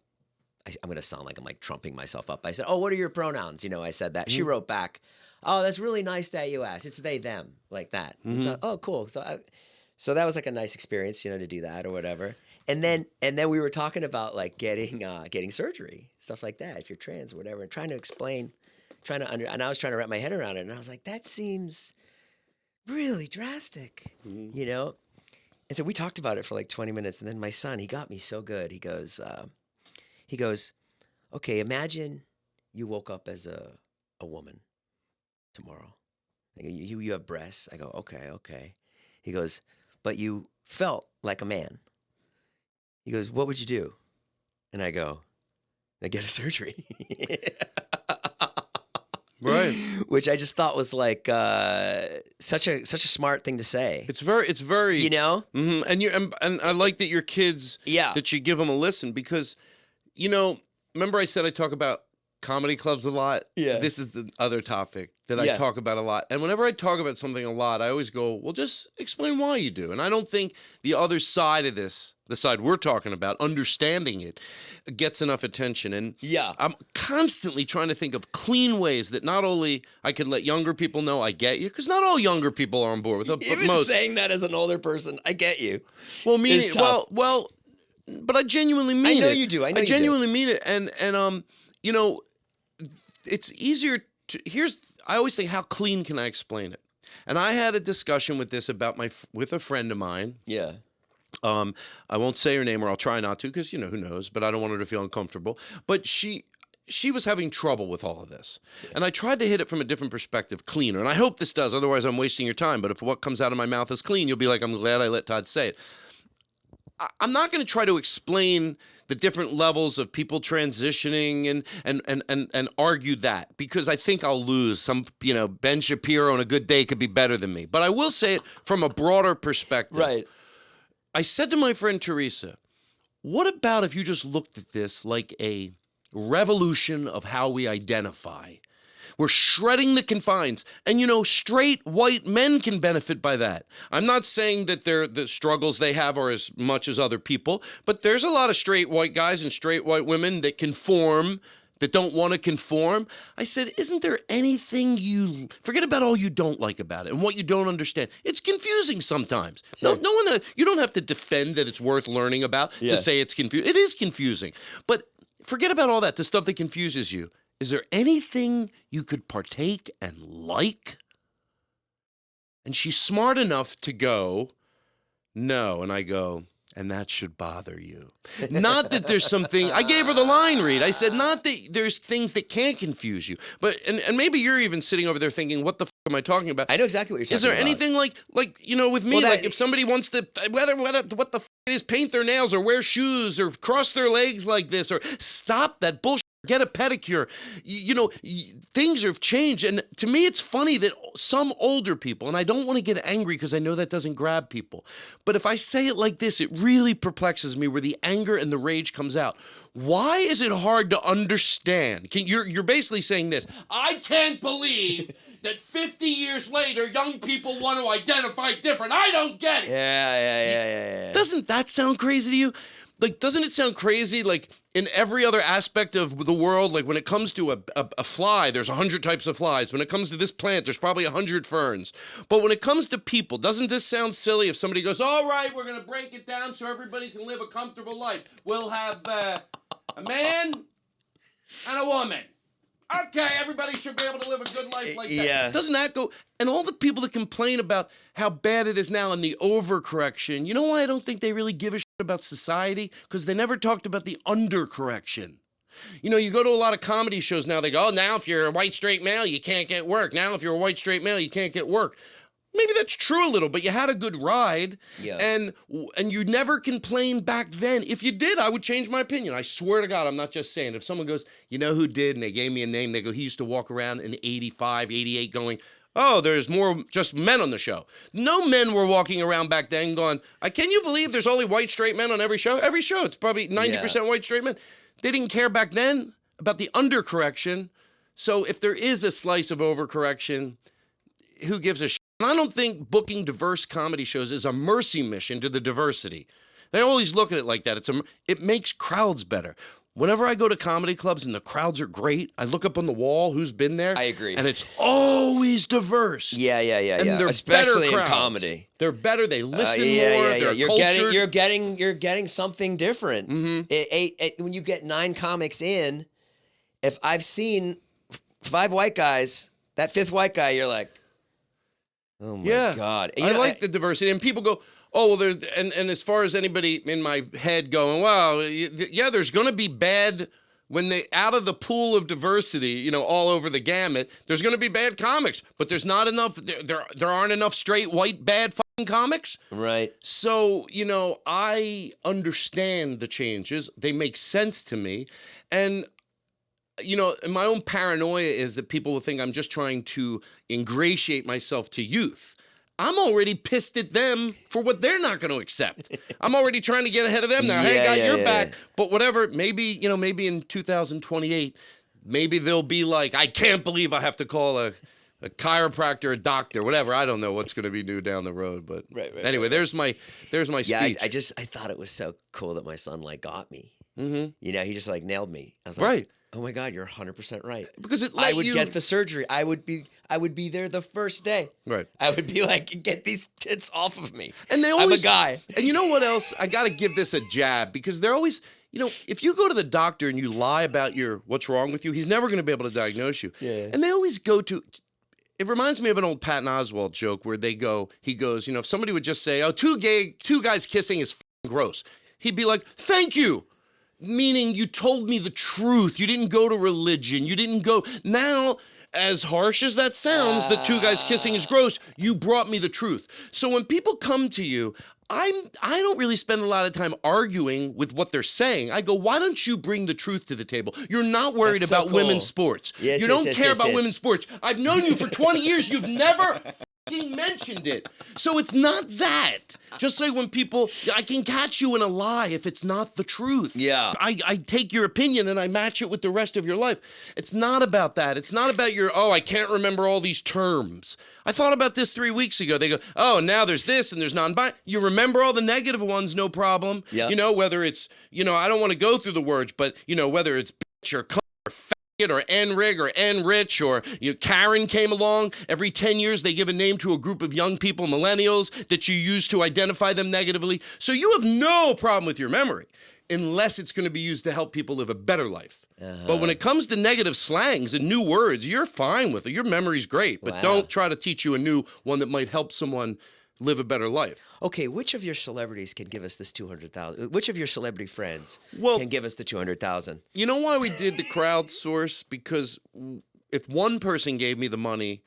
going to sound like I'm like trumping myself up. I said, oh, what are your pronouns? You know, I said that. She wrote back, oh, that's really nice that you asked. It's they, them, like that. So, oh, cool. So that was like a nice experience, you know, to do that or whatever. And then we were talking about like getting surgery, stuff like that. If you're trans or whatever, and trying to explain, and I was trying to wrap my head around it. And I was like, that seems really drastic, you know? And so we talked about it for like 20 minutes. And then my son, he got me so good. He goes, okay, imagine you woke up as a woman tomorrow. I go, you have breasts. I go, okay. He goes, but you felt like a man. He goes, what would you do? And I go, I get a surgery.
Right.
Which I just thought was like such a smart thing to say.
It's very,
you know?
Mm-hmm. And I like that your kids, that you give them a listen because, you know, remember I said I talk about comedy clubs a lot?
Yeah.
This is the other topic that I talk about a lot. And whenever I talk about something a lot, I always go, well, just explain why you do. And I don't think the other side of this, the side we're talking about, understanding it, gets enough attention. And I'm constantly trying to think of clean ways that not only I could let younger people know I get you, because not all younger people are on board with it.
Even saying that as an older person, I get you.
Well, meaning, well, but I genuinely mean it.
I know you do. I
genuinely mean it. And you know, it's easier to, I always think, how clean can I explain it? And I had a discussion with this with a friend of mine.
Yeah.
I won't say her name, or I'll try not to, because, you know, who knows, but I don't want her to feel uncomfortable. But she was having trouble with all of this. Yeah. And I tried to hit it from a different perspective, cleaner. And I hope this does, otherwise I'm wasting your time. But if what comes out of my mouth is clean, you'll be like, I'm glad I let Todd say it. I'm not going to try to explain the different levels of people transitioning and argue that, because I think I'll lose. Some, you know, Ben Shapiro on a good day could be better than me. But I will say it from a broader perspective.
Right.
I said to my friend Teresa, what about if you just looked at this like a revolution of how we identify? We're shredding the confines. And, you know, straight white men can benefit by that. I'm not saying that the struggles they have are as much as other people, but there's a lot of straight white guys and straight white women that conform, that don't want to conform. I said, isn't there anything forget about all you don't like about it and what you don't understand. It's confusing sometimes. Sure. No one, you don't have to defend that it's worth learning about to say it's confusing. It is confusing. But forget about all that, the stuff that confuses you. Is there anything you could partake and like? And she's smart enough to go, no. And I go, and that should bother you. Not that there's something, I gave her the line read. I said, not that there's things that can't confuse you. But, and maybe you're even sitting over there thinking, what the f am I talking about?
I know exactly what you're talking about.
Is there anything like, you know, with me, like if somebody wants to, what the f it is, paint their nails or wear shoes or cross their legs like this or stop that bullshit. Get a pedicure. You know, things have changed. And to me, it's funny that some older people, and I don't want to get angry because I know that doesn't grab people, but if I say it like this, it really perplexes me where the anger and the rage comes out. Why is it hard to understand? You're basically saying this. I can't believe that 50 years later, young people want to identify different. I don't get it.
Yeah.
Doesn't that sound crazy to you? Like, doesn't it sound crazy, like, in every other aspect of the world, like, when it comes to a fly, there's 100 types of flies. When it comes to this plant, there's probably 100 ferns. But when it comes to people, doesn't this sound silly if somebody goes, all right, we're going to break it down so everybody can live a comfortable life. We'll have a man and a woman. Okay, everybody should be able to live a good life like that.
Yeah.
Doesn't that go? And all the people that complain about how bad it is now and the overcorrection, you know why I don't think they really give a shit about society? Because they never talked about the undercorrection. You know, you go to a lot of comedy shows now, they go, oh, now if you're a white straight male, you can't get work. Now if you're a white straight male, you can't get work. Maybe that's true a little, but you had a good ride, and you never complained back then. If you did, I would change my opinion. I swear to God, I'm not just saying. If someone goes, you know who did, and they gave me a name, they go, he used to walk around in 85, 88 going, oh, there's more just men on the show. No men were walking around back then going, can you believe there's only white straight men on every show? Every show, it's probably 90% white straight men. They didn't care back then about the undercorrection. So if there is a slice of overcorrection, who gives a shit? And I don't think booking diverse comedy shows is a mercy mission to the diversity. They always look at it like that. It makes crowds better. Whenever I go to comedy clubs and the crowds are great, I look up on the wall who's been there.
I agree.
And it's always diverse.
Yeah.
And they're
Especially
better
in
crowds.
comedy.
They're better. They listen more. They're
You're getting something different.
Mm-hmm.
When you get 9 comics in, if I've seen 5 white guys, that 5th white guy, you're like, oh my God.
I like the diversity. And people go, oh, well, there's, and as far as anybody in my head going, well, yeah, there's going to be bad when they, out of the pool of diversity, you know, all over the gamut, there's going to be bad comics, but there's not enough, there aren't enough straight, white, bad fucking comics.
Right.
So, you know, I understand the changes. They make sense to me. And, you know, my own paranoia is that people will think I'm just trying to ingratiate myself to youth. I'm already pissed at them for what they're not going to accept. I'm already trying to get ahead of them now. Hey, got your back. But whatever, maybe, you know, maybe in 2028, maybe they'll be like, I can't believe I have to call a chiropractor, a doctor, whatever. I don't know what's going to be new down the road. But anyway, there's my speech.
I thought it was so cool that my son like got me. Mm-hmm. You know, he just like nailed me. I was like,
right.
Oh my God, you're 100% right.
Because
I would get the surgery. I would be there the first day.
Right.
I would be like, get these kids off of me.
And they always,
I'm a guy.
And you know what else? I got to give this a jab because they're always, you know, if you go to the doctor and you lie about what's wrong with you, he's never going to be able to diagnose you.
Yeah.
And they always go to. It reminds me of an old Patton Oswalt joke where he goes, you know, if somebody would just say, oh, two guys kissing is f***ing gross. He'd be like, thank you. Meaning you told me the truth. You didn't go to religion. You didn't go. Now, as harsh as that sounds, that 2 guys kissing is gross, you brought me the truth. So when people come to you, I don't really spend a lot of time arguing with what they're saying. I go, why don't you bring the truth to the table? You're not worried
That's so
about
cool.
women's sports.
Yes,
you
yes,
don't
yes,
care
yes,
about
yes.
women's sports. I've known you for 20 years. You've never mentioned it. So it's not that. Just like when people, I can catch you in a lie if it's not the truth.
Yeah.
I take your opinion and I match it with the rest of your life. It's not about that. It's not about I can't remember all these terms. I thought about this 3 weeks ago. They go, oh, now there's this and there's non-binary. You remember all the negative ones, no problem.
Yeah.
You know, whether it's, you know, I don't want to go through the words, but, you know, whether it's bitch or cunt or faggot or N-rig or N-rich or Karen came along. Every 10 years they give a name to a group of young people, millennials, that you use to identify them negatively. So you have no problem with your memory unless it's going to be used to help people live a better life. But when it comes to negative slangs and new words, you're fine with it. Your memory's great, but don't try to teach you a new one that might help someone live a better life.
Okay, which of your celebrities can give us this 200,000? Which of your celebrity friends can give us the 200,000?
You know why we did the crowdsource? Because if one person gave me the money,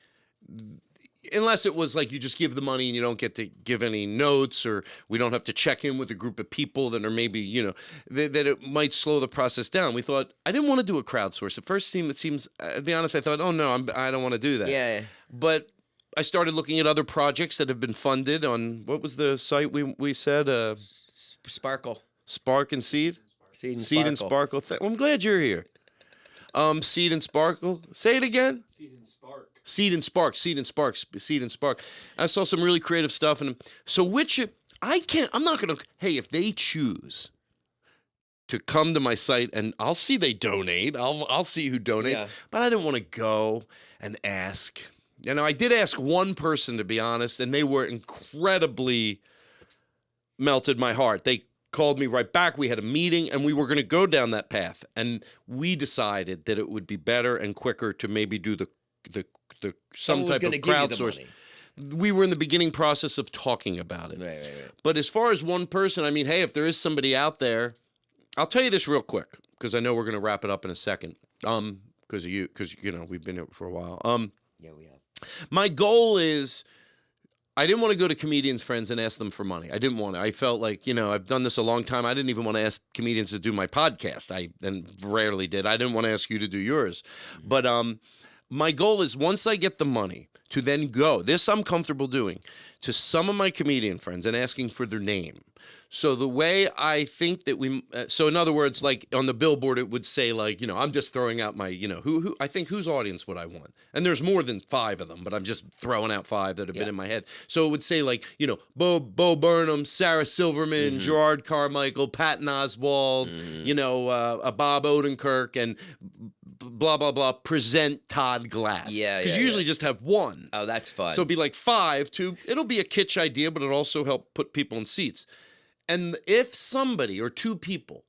unless it was like you just give the money and you don't get to give any notes, or we don't have to check in with a group of people that are maybe, you know, that it might slow the process down. We thought, I didn't want to do a crowdsource. At first, it seems, to be honest, I thought, oh no, I don't want to do that.
Yeah.
But I started looking at other projects that have been funded on, what was the site we said?
Sparkle.
Spark and Seed?
Seed and Sparkle.
Well, I'm glad you're here. Seed and Sparkle. Say it again.
Seed and Spark.
Seed and Spark. Seed and Spark. Seed and Spark. I saw some really creative stuff. And so I'm not going to, hey, if they choose to come to my site, and I'll see they donate. I'll see who donates.
Yeah.
But I didn't want to go and ask. You know, I did ask one person, to be honest, and they were incredibly melted my heart. They called me right back. We had a meeting, and we were going to go down that path. And we decided that it would be better and quicker to maybe do some type of crowdsource. We were in the beginning process of talking about it.
Right.
But as far as one person, I mean, hey, if there is somebody out there, I'll tell you this real quick, because I know we're going to wrap it up in a second. Because you know, we've been here for a while.
Yeah, we have.
My goal is, I didn't want to go to comedians' friends and ask them for money. I didn't want to. I felt like, you know, I've done this a long time. I didn't even want to ask comedians to do my podcast. I rarely did. I didn't want to ask you to do yours. But my goal is, once I get the money, to then go, this I'm comfortable doing, to some of my comedian friends and asking for their name. So the way I think that so in other words, like on the billboard, it would say like, I'm just throwing out my, who I think whose audience would I want? And there's more than 5 of them, but I'm just throwing out 5 that have been in my head. So it would say like, Bo Burnham, Sarah Silverman, Gerard Carmichael, Patton Oswalt, Bob Odenkirk, and blah, blah, blah, present Todd Glass.
Yeah,
because you usually just have one.
Oh, that's fun.
So it'd be like 5 it'll be a kitsch idea, but it'll also help put people in seats. And if somebody or 2 people,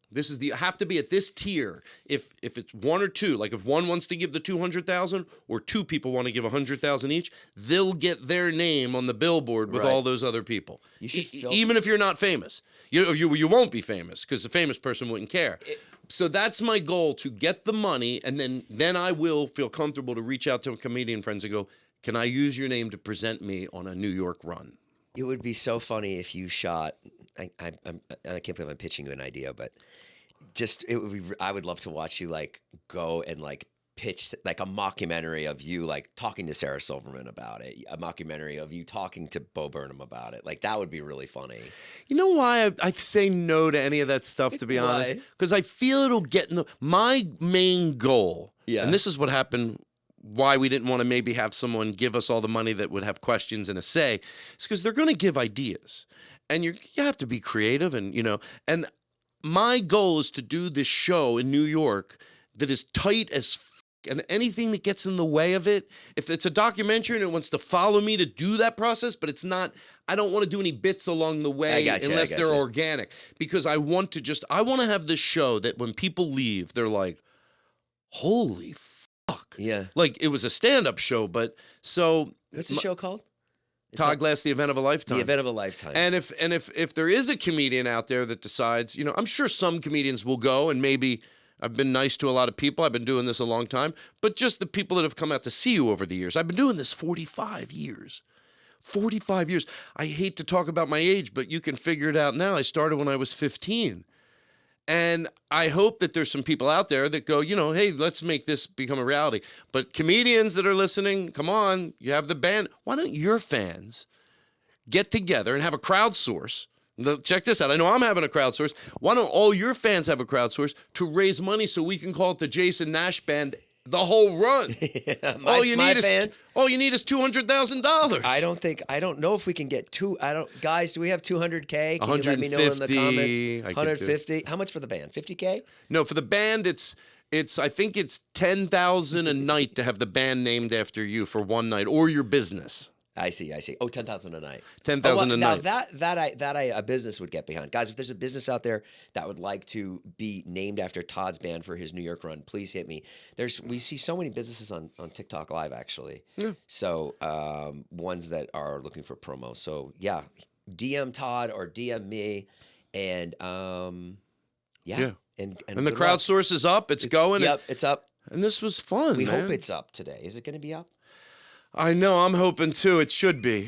have to be at this tier. If it's 1 or 2, like if one wants to give the $200,000 or 2 people want to give $100,000 each, they'll get their name on the billboard with all those other people.
You should
even if you're not famous, you won't be famous because the famous person wouldn't care. So that's my goal, to get the money, and then I will feel comfortable to reach out to comedian friends and go, can I use your name to present me on a New York run?
It would be so funny if you shot. I can't believe I'm pitching you an idea, but I would love to watch you like go and like pitch like a mockumentary of you like talking to Sarah Silverman about it, a mockumentary of you talking to Bo Burnham about it. Like that would be really funny.
You know why I say no to any of that stuff, to be honest? Because I feel it'll get in my main goal. Yeah. And this is what happened. Why we didn't want to maybe have someone give us all the money that would have questions and a say, is because they're going to give ideas. And you have to be creative, and and my goal is to do this show in New York that is tight as and anything that gets in the way of it, if it's a documentary and it wants to follow me to do that process, but it's not, I don't want to do any bits along the way unless they're organic, because I want to have this show that when people leave, they're like, holy fuck.
Yeah.
Like it was a stand-up show, but so.
What's the show called?
Todd Glass, The Event of a Lifetime.
The Event of a Lifetime.
And if there is a comedian out there that decides, I'm sure some comedians will go, and maybe I've been nice to a lot of people. I've been doing this a long time, but just the people that have come out to see you over the years. I've been doing this 45 years. 45 years. I hate to talk about my age, but you can figure it out now. I started when I was 15. And I hope that there's some people out there that go, hey, let's make this become a reality. But comedians that are listening, come on, you have the band. Why don't your fans get together and have a crowdsource? Check this out. I know I'm having a crowdsource. Why don't all your fans have a crowdsource to raise money so we can call it the Jason Nash Band the whole run? All you need is $200,000.
I don't know if we can get guys, do we have 200K? Can you let me know in the comments? 150. How much for the band? 50K?
No, for the band I think it's $10,000 a night to have the band named after you for one night, or your business.
I see. Oh, 10,000 a night.
10,000 a night.
Now that a business would get behind. Guys, if there's a business out there that would like to be named after Todd's band for his New York run, please hit me. We see so many businesses on TikTok Live, actually. Yeah. So ones that are looking for promo. So yeah, DM Todd or DM me, and yeah. And
the crowdsource is up. It's going.
Yep, it's up.
And this was fun.
We hope it's up today. Is it going to be up?
I know. I'm hoping too. It should be.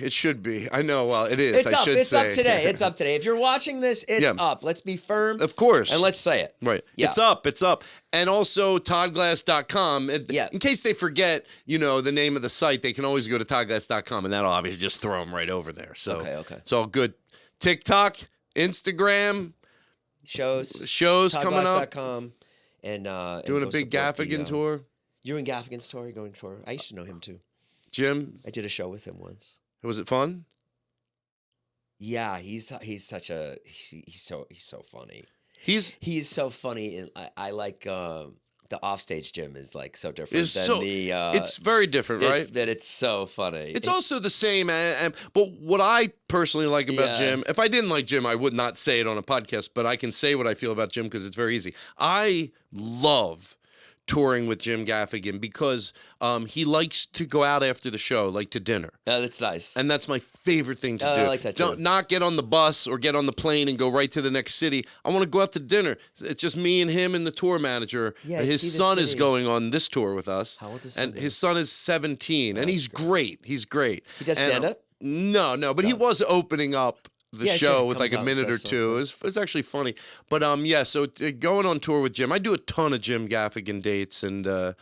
I know. Well, it is.
It's up. It's up today. It's up today. If you're watching this, it's up. Let's be firm.
Of course.
And let's say it.
Right. Yeah. It's up. And also ToddGlass.com. In case they forget, the name of the site, they can always go to ToddGlass.com, and that'll obviously just throw them right over there. So okay. It's all good. TikTok, Instagram, shows coming up.
And
doing a big Gaffigan tour.
You're in Gaffigan's tour. You're going tour. I used to know him too.
Jim,
I did a show with him once.
Was it fun?
Yeah, he's so funny.
He's
so funny, and I like the offstage Jim is like so different than the.
It's very different, right?
It's so funny.
It's also the same, but what I personally like about Jim, if I didn't like Jim, I would not say it on a podcast. But I can say what I feel about Jim because it's very easy. I love touring with Jim Gaffigan because he likes to go out after the show, like to dinner.
Oh, that's nice.
And that's my favorite thing to do.
I like that too.
Not get on the bus or get on the plane and go right to the next city. I want to go out to dinner. It's just me and him and the tour manager. Yeah, his son is going on this tour with us.
How old is his son?
And his son is 17, and he's great. He's great.
He does stand-up?
No, but he was opening up the show with like a minute or two. It's actually funny. But so going on tour with Jim, I do a ton of Jim Gaffigan dates, and they're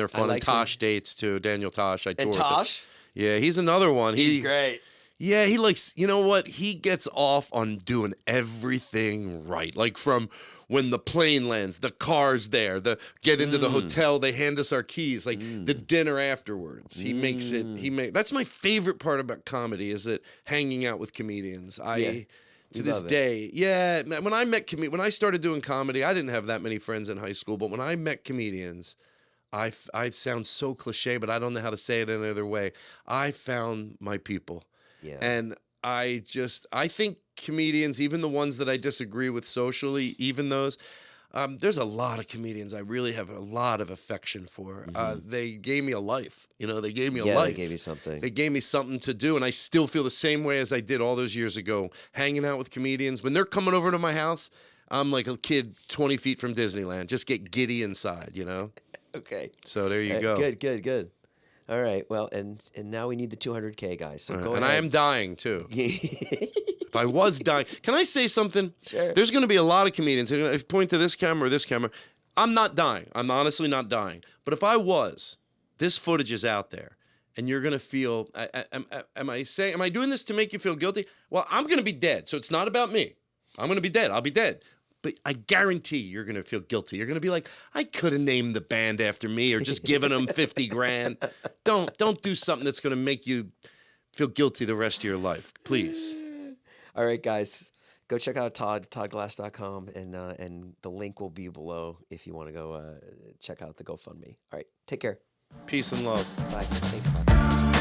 fun. And Tosh dates too, Daniel Tosh. I tour
and Tosh?
Yeah, he's another one.
He's great.
Yeah, he likes, you know what? He gets off on doing everything right. Like from when the plane lands, the car's there, the get into the hotel, they hand us our keys, like the dinner afterwards. He makes it, that's my favorite part about comedy is that hanging out with comedians. To this day, when I started doing comedy, I didn't have that many friends in high school, but when I met comedians, I sound so cliche, but I don't know how to say it any other way. I found my people.
Yeah.
And I think comedians, even the ones that I disagree with socially, even those, there's a lot of comedians I really have a lot of affection for. They gave me a life. They gave me a life.
They gave you something.
They gave me something to do, and I still feel the same way as I did all those years ago, hanging out with comedians. When they're coming over to my house, I'm like a kid 20 feet from Disneyland. Just get giddy inside,
Okay.
So there you go.
Good. All right. Well, and now we need the 200K, guys. So go ahead.
And I am dying, too. If I was dying. Can I say something?
Sure.
There's going to be a lot of comedians. If I point to this camera or this camera, I'm not dying. I'm honestly not dying. But if I was, this footage is out there. And you're going to feel, am I doing this to make you feel guilty? Well, I'm going to be dead. So it's not about me. I'm going to be dead. I'll be dead. But I guarantee you're going to feel guilty. You're going to be like, I could have named the band after me or just given them 50 grand. Don't do something that's going to make you feel guilty the rest of your life. Please.
All right, guys. Go check out Todd, toddglass.com, and the link will be below if you want to go check out the GoFundMe. All right. Take care.
Peace and love.
Bye. Thanks, Todd.